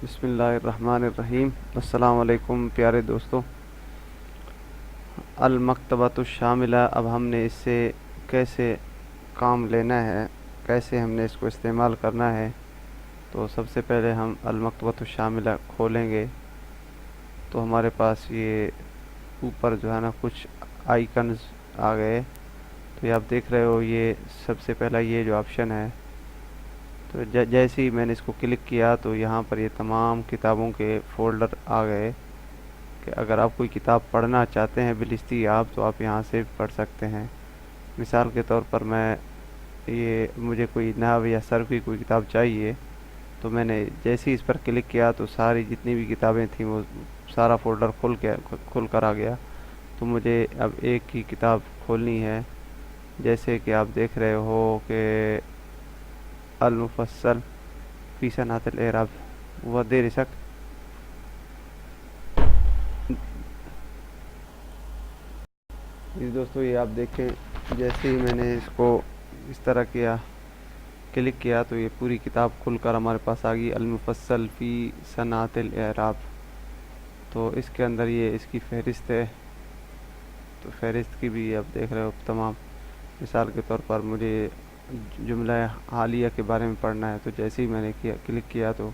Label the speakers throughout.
Speaker 1: بسم اللہ الرحمن الرحیم۔ السلام علیکم پیارے دوستوں۔ المکتبۃ الشاملہ، اب ہم نے اس سے کیسے کام لینا ہے، کیسے ہم نے اس کو استعمال کرنا ہے۔ تو سب سے پہلے ہم المکتبۃ الشاملہ کھولیں گے تو ہمارے پاس یہ اوپر جو ہے نا کچھ آئیکنز آ گئے۔ تو یہ آپ دیکھ رہے ہو، یہ سب سے پہلا یہ جو آپشن ہے، تو جیسے ہی میں نے اس کو کلک کیا تو یہاں پر یہ تمام کتابوں کے فولڈر آ گئے کہ اگر آپ کوئی کتاب پڑھنا چاہتے ہیں بلستی آپ، تو آپ یہاں سے پڑھ سکتے ہیں۔ مثال کے طور پر مجھے کوئی نحو یا صرف کی کوئی کتاب چاہیے، تو میں نے جیسے ہی اس پر کلک کیا تو ساری جتنی بھی کتابیں تھیں وہ سارا فولڈر کھل کر آ گیا۔ تو مجھے اب ایک ہی کتاب کھولنی ہے، جیسے کہ آپ دیکھ رہے ہو کہ المفصل فی صنعت الاعراب و دیر شک۔ دوستو یہ آپ دیکھیں، جیسے ہی میں نے اس کو اس طرح کلک کیا تو یہ پوری کتاب کھل کر ہمارے پاس آ گئی، المفصل فی صنعت الاعراب۔ تو اس کے اندر یہ اس کی فہرست ہے، تو فہرست کی بھی آپ دیکھ رہے ہو تمام۔ مثال کے طور پر مجھے جملہ حالیہ کے بارے میں پڑھنا ہے، تو جیسے ہی میں نے کلک کیا تو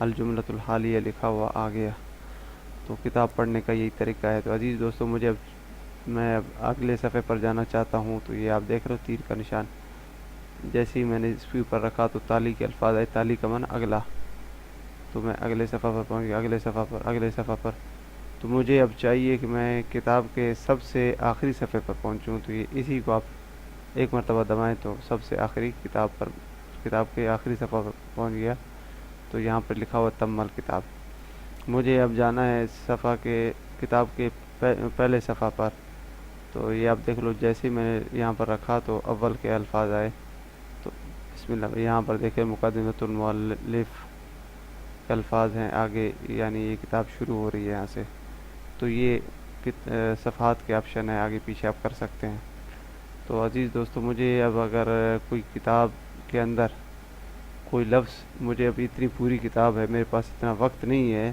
Speaker 1: الجملۃ الحالیہ لکھا ہوا آ گیا۔ تو کتاب پڑھنے کا یہی طریقہ ہے۔ تو عزیز دوستو، میں اب اگلے صفحے پر جانا چاہتا ہوں، تو یہ آپ دیکھ رہے ہو تیر کا نشان، جیسے ہی میں نے اس کے اوپر رکھا تو تالی کے الفاظ آئے، تالی کا من اگلا۔ تو میں اگلے صفحہ پر پہنچ گیا، اگلے صفحہ پر، اگلے صفحہ پر۔ تو مجھے اب چاہیے کہ میں کتاب کے سب سے آخری صفحے پر پہنچوں، تو یہ اسی کو آپ ایک مرتبہ دبائیں تو سب سے آخری کتاب کے آخری صفحہ پر پہنچ گیا۔ تو یہاں پر لکھا ہوا تم الکتاب۔ مجھے اب جانا ہے کتاب کے پہلے صفحہ پر۔ تو یہ آپ دیکھ لو، جیسے ہی میں نے یہاں پر رکھا تو اول کے الفاظ آئے۔ تو بسم اللہ، یہاں پر دیکھیں مقدمۃ المؤلف کے الفاظ ہیں آگے، یعنی یہ کتاب شروع ہو رہی ہے یہاں سے۔ تو یہ صفحات کے آپشن ہے، آگے پیچھے آپ کر سکتے ہیں۔ تو عزیز دوستو، مجھے اب اگر کوئی کتاب کے اندر کوئی لفظ، مجھے اب اتنی پوری کتاب ہے، میرے پاس اتنا وقت نہیں ہے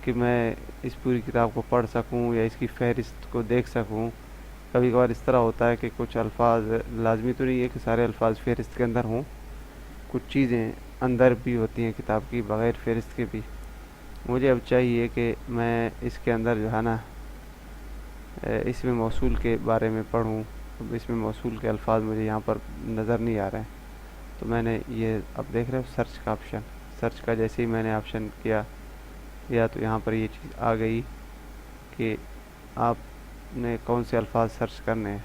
Speaker 1: کہ میں اس پوری کتاب کو پڑھ سکوں یا اس کی فہرست کو دیکھ سکوں۔ کبھی کبھار اس طرح ہوتا ہے کہ کچھ الفاظ، لازمی تو نہیں ہے کہ سارے الفاظ فہرست کے اندر ہوں، کچھ چیزیں اندر بھی ہوتی ہیں کتاب کی بغیر فہرست کے بھی۔ مجھے اب چاہیے کہ میں اس کے اندر جو ہے نا اس میں موصول کے بارے میں پڑھوں۔ اب اس میں موصول کے الفاظ مجھے یہاں پر نظر نہیں آ رہے ہیں، تو میں نے یہ اب دیکھ رہے ہو سرچ کا آپشن، سرچ کا جیسے ہی میں نے آپشن کیا تو یہاں پر یہ چیز آ گئی کہ آپ نے کون سے الفاظ سرچ کرنے ہیں۔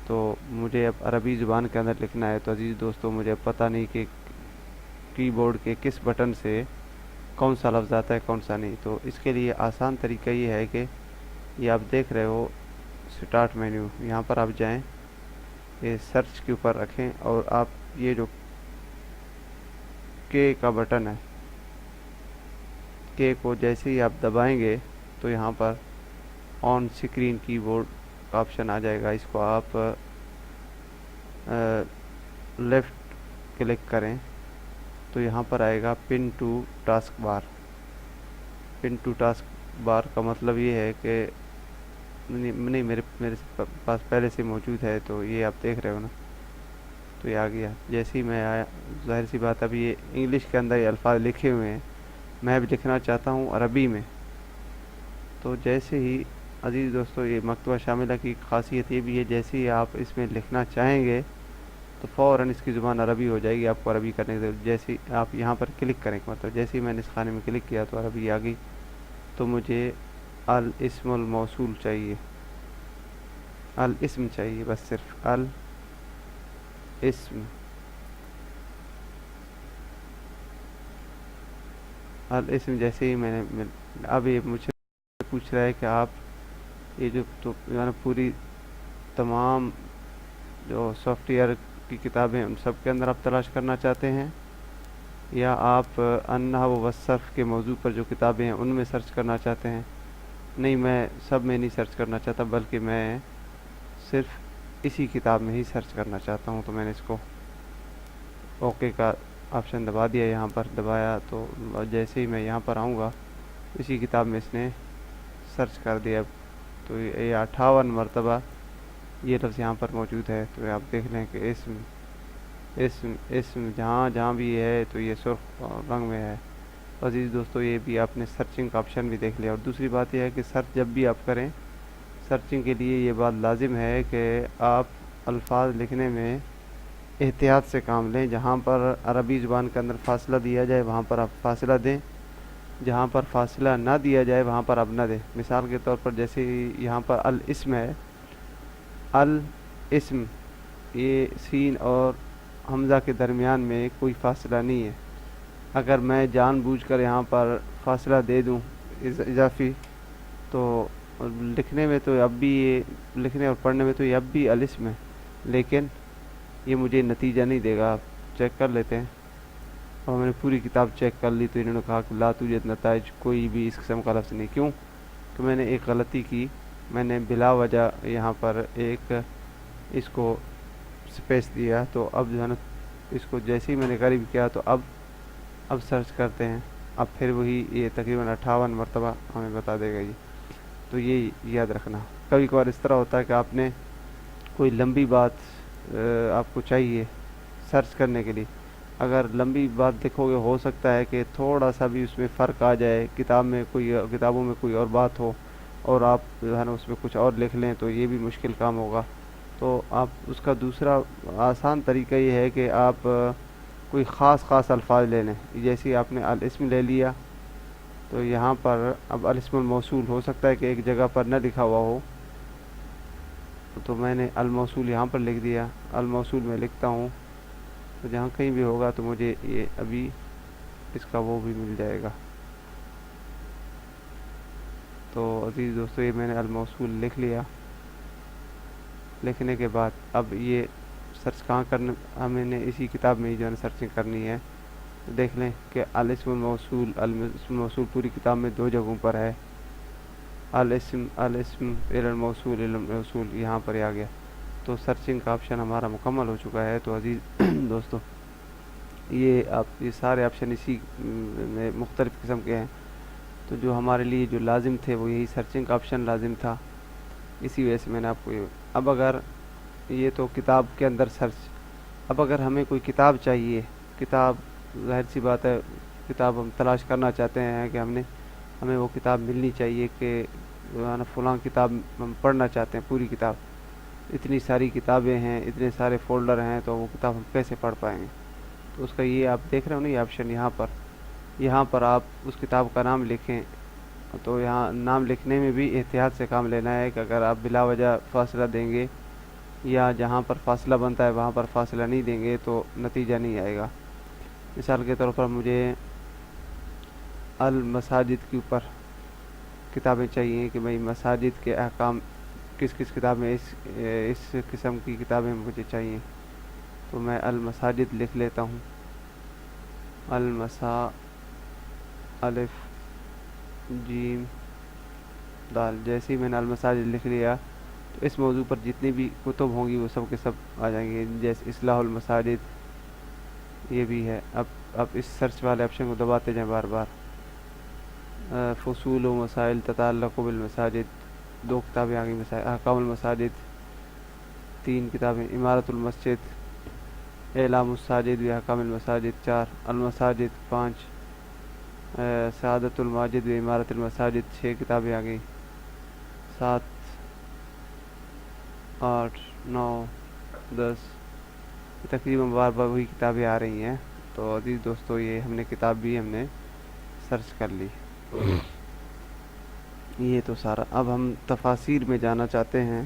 Speaker 1: تو مجھے اب عربی زبان کے اندر لکھنا ہے، تو عزیز دوستو مجھے پتہ نہیں کہ کی بورڈ کے کس بٹن سے کون سا لفظ آتا ہے کون سا نہیں۔ تو اس کے لیے آسان طریقہ یہ ہے کہ یہ آپ دیکھ رہے ہو سٹارٹ مینیو، یہاں پر آپ جائیں، یہ سرچ کے اوپر رکھیں اور آپ یہ جو کے کا بٹن ہے، کے کو جیسے ہی آپ دبائیں گے تو یہاں پر آن اسکرین کی بورڈ کا آپشن آ جائے گا۔ اس کو آپ لیفٹ کلک کریں تو یہاں پر آئے گا pin to taskbar. Pin to taskbar کا مطلب یہ ہے کہ نہیں، میرے پاس پہلے سے موجود ہے، تو یہ آپ دیکھ رہے ہو نا، تو یہ آ گیا۔ جیسے ہی میں آیا، ظاہر سی بات، اب یہ انگلش کے اندر یہ الفاظ لکھے ہوئے ہیں، میں بھی لکھنا چاہتا ہوں عربی میں۔ تو جیسے ہی عزیز دوستو، یہ مکتبہ شاملہ کی خاصیت یہ بھی ہے، جیسے ہی آپ اس میں لکھنا چاہیں گے تو فوراً اس کی زبان عربی ہو جائے گی، آپ کو عربی کرنے کے جیسے ہی آپ یہاں پر کلک کریں، مطلب جیسے ہی میں نے اس خانے میں کلک کیا تو عربی آ گئی۔ تو مجھے الاسم الموصول چاہیے، الاسم چاہیے، بس صرف الاسم۔ الاسم جیسے ہی میں نے اب یہ مجھے پوچھ رہا ہے کہ آپ یہ جو یعنی پوری تمام جو سافٹ ویئر کی کتابیں ان سب کے اندر آپ تلاش کرنا چاہتے ہیں، یا آپ النحو والصرف کے موضوع پر جو کتابیں ہیں ان میں سرچ کرنا چاہتے ہیں۔ نہیں، میں سب میں نہیں سرچ کرنا چاہتا، بلکہ میں صرف اسی کتاب میں ہی سرچ کرنا چاہتا ہوں۔ تو میں نے اس کو اوکے کا آپشن دبا دیا, یہاں پر دبایا تو جیسے ہی میں یہاں پر آؤں گا اسی کتاب میں اس نے سرچ کر دیا. تو یہ 58 مرتبہ یہ لفظ یہاں پر موجود ہے. تو آپ دیکھ لیں کہ اسم جہاں جہاں بھی ہے تو یہ سرخ رنگ میں ہے. عزیز دوستو, یہ بھی آپ نے سرچنگ کا آپشن بھی دیکھ لیا. اور دوسری بات یہ ہے کہ سرچ جب بھی آپ کریں, سرچنگ کے لیے یہ بات لازم ہے کہ آپ الفاظ لکھنے میں احتیاط سے کام لیں. جہاں پر عربی زبان کے اندر فاصلہ دیا جائے وہاں پر آپ فاصلہ دیں, جہاں پر فاصلہ نہ دیا جائے وہاں پر آپ نہ دیں. مثال کے طور پر جیسے یہاں پر الاسم ہے, الاسم, یہ سین اور حمزہ کے درمیان میں کوئی فاصلہ نہیں ہے. اگر میں جان بوجھ کر یہاں پر فاصلہ دے دوں اضافی, تو لکھنے میں تو اب بھی یہ لکھنے اور پڑھنے میں تو یہ اب بھی الاسم ہے, لیکن یہ مجھے نتیجہ نہیں دے گا. آپ چیک کر لیتے ہیں. اور میں نے پوری کتاب چیک کر لی تو انہوں نے کہا کہ لا توجد نتائج, کوئی بھی اس قسم کا لفظ نہیں. کیوں کہ میں نے ایک غلطی کی, میں نے بلا وجہ یہاں پر ایک اس کو سپیس دیا. تو اب جو ہے نا اس کو جیسے ہی میں نے قریب کیا تو اب سرچ کرتے ہیں, اب پھر وہی یہ تقریباً 58 مرتبہ ہمیں بتا دے گا یہ. تو یہ یاد رکھنا. کبھی کبھار اس طرح ہوتا ہے کہ آپ نے کوئی لمبی بات آپ کو چاہیے سرچ کرنے کے لیے, اگر لمبی بات لکھو گے ہو سکتا ہے کہ تھوڑا سا بھی اس میں فرق آ جائے, کتابوں میں کوئی اور بات ہو اور آپ جو ہے نا اس میں کچھ اور لکھ لیں, تو یہ بھی مشکل کام ہوگا. تو آپ اس کا دوسرا آسان طریقہ یہ ہے کہ آپ کوئی خاص الفاظ لے لیں. جیسے آپ نے الاسم لے لیا, تو یہاں پر اب الاسم الموصول ہو سکتا ہے کہ ایک جگہ پر نہ لکھا ہوا ہو, تو میں نے الموصول یہاں پر لکھ دیا. الموصول میں لکھتا ہوں تو جہاں کہیں بھی ہوگا تو مجھے یہ ابھی اس کا وہ بھی مل جائے گا. تو عزیز دوستو, یہ میں نے الموصول لکھ لیا. لکھنے کے بعد اب یہ سرچ کہاں کرنا, ہمیں نے اسی کتاب میں ہی جو ہے سرچنگ کرنی ہے. دیکھ لیں کہ الاسم الموصول پوری کتاب میں 2 جگہوں پر ہے. الاسم الی الموصول یہاں پر آ گیا. تو سرچنگ کا آپشن ہمارا مکمل ہو چکا ہے. تو عزیز دوستو, یہ سارے آپشن اسی میں مختلف قسم کے ہیں. تو جو ہمارے لیے جو لازم تھے وہ یہی سرچنگ کا آپشن لازم تھا, اسی وجہ سے میں نے آپ کو اب اگر یہ تو کتاب کے اندر سرچ, اب اگر ہمیں کوئی کتاب چاہیے, کتاب ظاہر سی بات ہے کتاب ہم تلاش کرنا چاہتے ہیں کہ ہمیں وہ کتاب ملنی چاہیے کہ فلاں کتاب ہم پڑھنا چاہتے ہیں پوری کتاب. اتنی ساری کتابیں ہیں, اتنے سارے فولڈر ہیں, تو وہ کتاب ہم کیسے پڑھ پائیں گے. تو اس کا یہ آپ دیکھ رہے ہو نا یہ آپشن یہاں پر آپ اس کتاب کا نام لکھیں. تو یہاں نام لکھنے میں بھی احتیاط سے کام لینا ہے کہ اگر آپ بلا وجہ فاصلہ دیں گے یا جہاں پر فاصلہ بنتا ہے وہاں پر فاصلہ نہیں دیں گے تو نتیجہ نہیں آئے گا. مثال کے طور پر مجھے المساجد کے اوپر کتابیں چاہیے کہ بھئی مساجد کے احکام کس کتاب میں اس قسم کی کتابیں مجھے چاہیے. تو میں المساجد لکھ لیتا ہوں. الف جیم دال. جیسے ہی میں نے المساجد لکھ لیا تو اس موضوع پر جتنی بھی کتب ہوں گی وہ سب کے سب آ جائیں گے. جیسے اصلاح المساجد یہ بھی ہے. اب اس سرچ والے آپشن کو دباتے جائیں بار بار. فصول و مسائل تتعلق بالمساجد 2 کتابیں آ گئی. احکام المساجد 3 کتابیں. امارت المسجد, اعلام الساجد و احکام المساجد 4. المساجد 5. سعادت الماجد و امارت المساجد 6 کتابیں آ گئی. 7 8 9 10 تقریباً بار وہی کتابیں آ رہی ہیں. تو عزیز دوستو, یہ کتاب بھی ہم نے سرچ کر لی. یہ تو سارا. اب ہم تفاسیر میں جانا چاہتے ہیں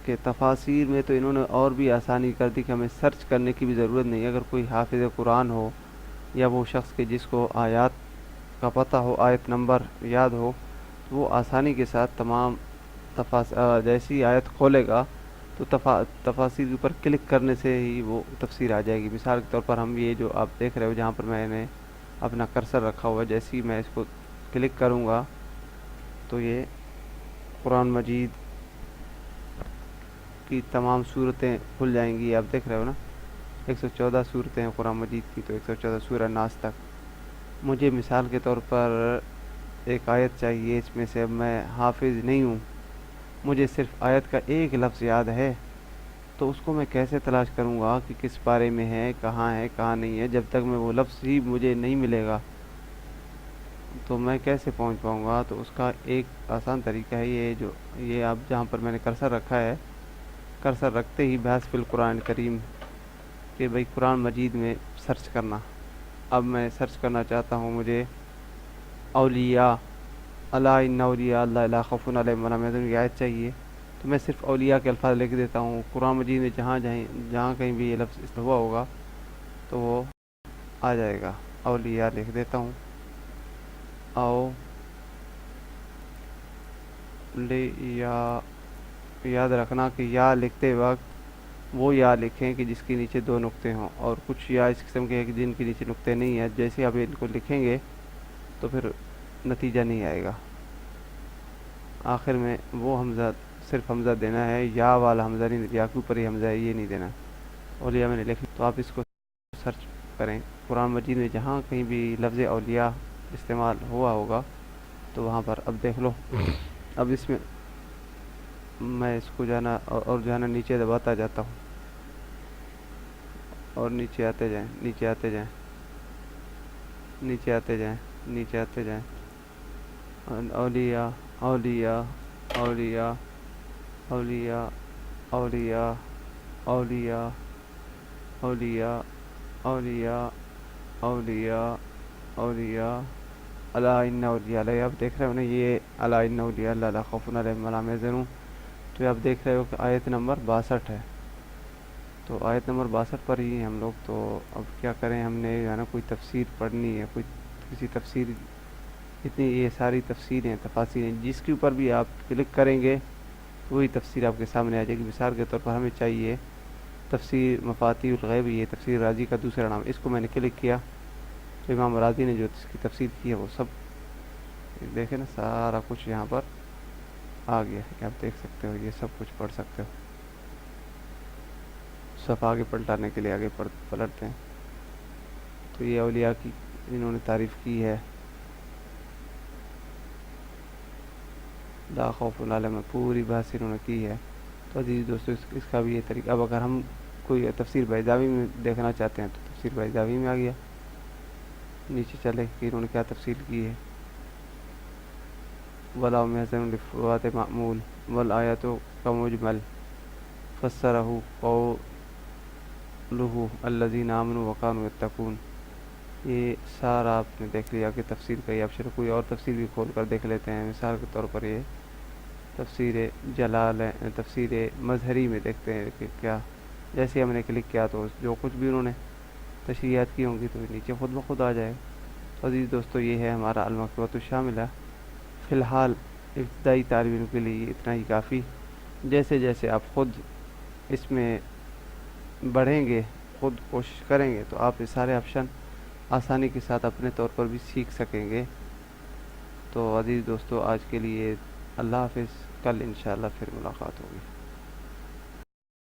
Speaker 1: کہ تفاسیر میں تو انہوں نے اور بھی آسانی کر دی کہ ہمیں سرچ کرنے کی بھی ضرورت نہیں. اگر کوئی حافظ قرآن ہو یا وہ شخص کے جس کو آیات کا پتہ ہو, آیت نمبر یاد ہو, تو وہ آسانی کے ساتھ تمام جیسی آیت کھولے گا تو تفاسیر کے اوپر کلک کرنے سے ہی وہ تفسیر آ جائے گی. مثال کے طور پر ہم یہ جو آپ دیکھ رہے ہو جہاں پر میں نے اپنا کرسر رکھا ہوا ہے, جیسے ہی میں اس کو کلک کروں گا تو یہ قرآن مجید کی تمام صورتیں کھل جائیں گی. آپ دیکھ رہے ہو نا, 114 صورتیں ہیں قرآن مجید کی، تو 114 سورہ ناس تک۔ مجھے مثال کے طور پر ایک آیت چاہیے، اس میں سے اب میں حافظ نہیں ہوں، مجھے صرف آیت کا ایک لفظ یاد ہے، تو اس کو میں کیسے تلاش کروں گا کہ کس بارے میں ہے کہاں نہیں ہے؟ جب تک میں وہ لفظ ہی مجھے نہیں ملے گا تو میں کیسے پہنچ پاؤں گا؟ تو اس کا ایک آسان طریقہ ہے یہ آپ جہاں پر میں نے کرسر رکھا ہے، کرسر رکھتے ہی بحث فی القرآن کریم کہ بھئی قرآن مجید میں سرچ کرنا۔ اب میں سرچ کرنا چاہتا ہوں، مجھے اولیاء، الا ان اولیاء اللہ لا خوف علیہم ولا ہم یحزنون کی آیت چاہیے، تو میں صرف اولیاء کے الفاظ لکھ دیتا ہوں۔ قرآن مجید میں جہاں کہیں بھی یہ لفظ استوا ہوگا تو وہ آ جائے گا۔ اولیاء لکھ دیتا ہوں، اولیاء۔ یاد رکھنا کہ یا لکھتے وقت وہ یا لکھیں کہ جس کے نیچے 2 نقطے ہوں، اور کچھ یا اس قسم کے ہیں کہ جن کے نیچے نقطے نہیں ہیں، جیسے آپ ان کو لکھیں گے تو پھر نتیجہ نہیں آئے گا۔ آخر میں وہ حمزہ، صرف حمزہ دینا ہے، یا والا حمزہ نہیں، یا کے اوپر ہی حمزہ ہے یہ نہیں دینا۔ اولیاء میں نے لکھ، تو آپ اس کو سرچ کریں قرآن مجید میں جہاں کہیں بھی لفظ اولیاء استعمال ہوا ہوگا تو وہاں پر اب دیکھ لو۔ اب اس میں میں اس کو جانا اور جانا نیچے دباتا جاتا ہوں، اور نیچے آتے جائیں، نیچے آتے جائیں، نیچے آتے جائیں، نیچے آتے جائیں۔ اولیاء، اولیاء، اولیاء، اولیاء، اولیاء، اولیاء، اولیاء، اولیاء، اولیاء، اولیاء، الا ان اولیاء اللہ۔ آپ دیکھ رہے ہو نا، یہ الا ان اولیاء اللہ لا خوف علیہم ولا ہم یحزنون، تو آپ دیکھ رہے ہو کہ آیت نمبر 62 ہے، تو آیت نمبر 62 پر ہی ہم لوگ۔ تو اب کیا کریں، ہم نے جو ہے نا کوئی تفسیر پڑھنی ہے، کسی تفسیر، اتنی یہ ساری تفسیریں تفاسیر ہیں، جس کے اوپر بھی آپ کلک کریں گے تو وہی تفسیر آپ کے سامنے آ جائے گی۔ مثال کے طور پر ہمیں چاہیے تفسیر مفاتیح الغیب، یہ تفسیر رازی کا دوسرا نام، اس کو میں نے کلک کیا تو امام رازی نے جو اس کی تفسیر کی ہے وہ سب دیکھیں نا، سارا کچھ یہاں پر آ گیا ہے، آپ دیکھ سکتے ہو، یہ سب کچھ پڑھ سکتے ہو۔ صف آگے پلٹانے کے لیے آگے پلٹتے ہیں، تو یہ اولیاء کی انہوں نے تعریف کی ہے، لا خوف علیہم میں پوری بحث انہوں نے کی ہے۔ تو عزیز دوستو، اس کا بھی یہ طریقہ، اب اگر ہم کوئی تفسیر بیضاوی میں دیکھنا چاہتے ہیں تو تفسیر بیضاوی میں آ گیا، نیچے چلے کہ انہوں نے کیا تفسیر کی ہے۔ ولا هم يحزنون لفوات معمول والآیات کمجمل فسرہ قولہ الذین آمنوا وکانوا یتقون۔ یہ سارا آپ نے دیکھ لیا کہ تفسیر کا یہ آپشن، کوئی اور تفسیر بھی کھول کر دیکھ لیتے ہیں۔ مثال کے طور پر یہ تفسیر جلال ہے، تفسیر مظہری میں دیکھتے ہیں کہ کیا، جیسے ہم نے کلک کیا تو جو کچھ بھی انہوں نے تشریحات کی ہوں گی تو نیچے خود بخود آ جائے۔ تو عزیز دوستو، یہ ہے ہمارا المکتبۃ الشاملہ۔ فی الحال ابتدائی طالب علم کے لیے اتنا ہی کافی، جیسے جیسے آپ خود اس میں بڑھیں گے، خود کوشش کریں گے، تو آپ یہ سارے آپشن آسانی کے ساتھ اپنے طور پر بھی سیکھ سکیں گے۔ تو عزیز دوستو، آج کے لیے اللہ حافظ، کل انشاءاللہ پھر ملاقات ہوگی۔